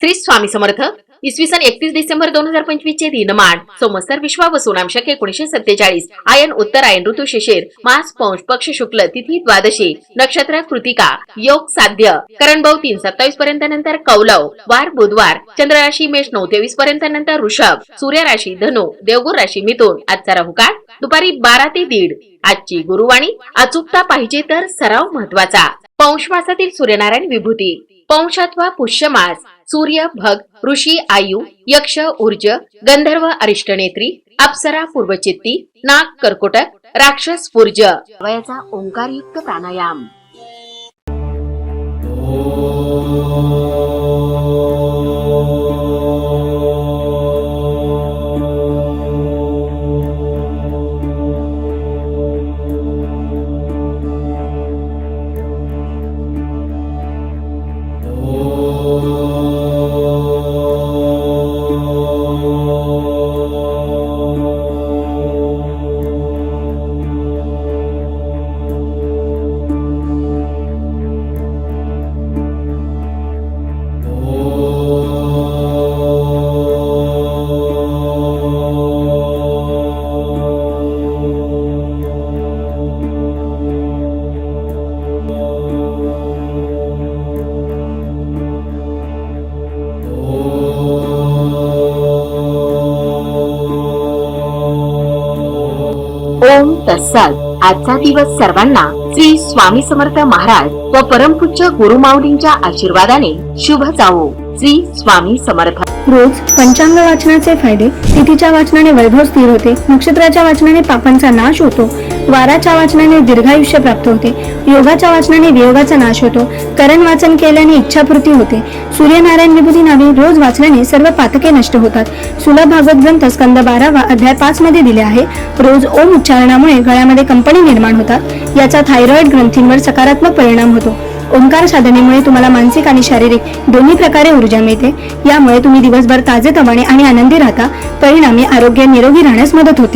श्री स्वामी समर्थ. इसवी सन 31 डिसेंबर 2025 चे दिनमान संवत्सर विश्वावसु सोनामशक 1947. आयन उत्तरायण ऋतू शिशिर मास पौष पक्ष शुक्ल तिथी द्वादशी नक्षत्र कृतिका योग साध्य करणभाव 3:27 पर्यंत नंतर कौलव वार बुधवार चंद्र राशी मेष 9:23 पर्यंत नंतर वृषभ सूर्य राशी धनु देवगुर राशी मिथुन. आजचा राहुकाळ दुपारी 12 ते 1:30. आजची गुरुवाणी अचूकता पाहिजे तर सराव महत्वाचा. पौष मासातील सूर्यनारायण विभूती पौष अथवा पुष्य मास सूर्य भग ऋषी आयु यक्ष ऊर्ज गंधर्व अरिष्टनेत्री अप्सरा पूर्वचित्ती नाग कर्कोटक राक्षस पूर्ज. वयाचा ओंकारयुक्त प्राणायाम. ओम तत्सत. आजचा दिवस सर्वांना श्री स्वामी समर्थ महाराज व परमपूज्य गुरुमाऊलींच्या आशीर्वादाने शुभ जावो. श्री स्वामी समर्थ. रोज पंचांग वाचनाचे फायदे. तिथीच्या वाचनाने वैभव स्थिर होते, नक्षत्राच्या वाचनाने पापांचा नाश होतो, वाराच्या वाचनाने दीर्घायुष्य प्राप्त होते, योगाच्या वाचनाने वियोगाचा नाश होतो, करण वाचन केल्याने इच्छापूर्ती होते, सूर्यनारायण विभूती नावे रोज वाचल्याने सर्व पातके नष्ट होतात. सुलभ भागवत ग्रंथ स्कंद 12 अध्याय 5 मध्ये दिले आहे. रोज ओम उच्चारणामुळे गळ्यामध्ये कंपनी निर्माण होतात, याचा थायरॉइड ग्रंथींवर सकारात्मक परिणाम होतो. ओंकार साधनेमुळे तुम्हाला मानसिक आणि शारीरिक दोन्ही प्रकारे ऊर्जा मिळते. यामुळे तुम्ही दिवसभर ताजेतवाने आणि आनंदी राहता. परिणामी आरोग्य निरोगी राहण्यास मदत होते.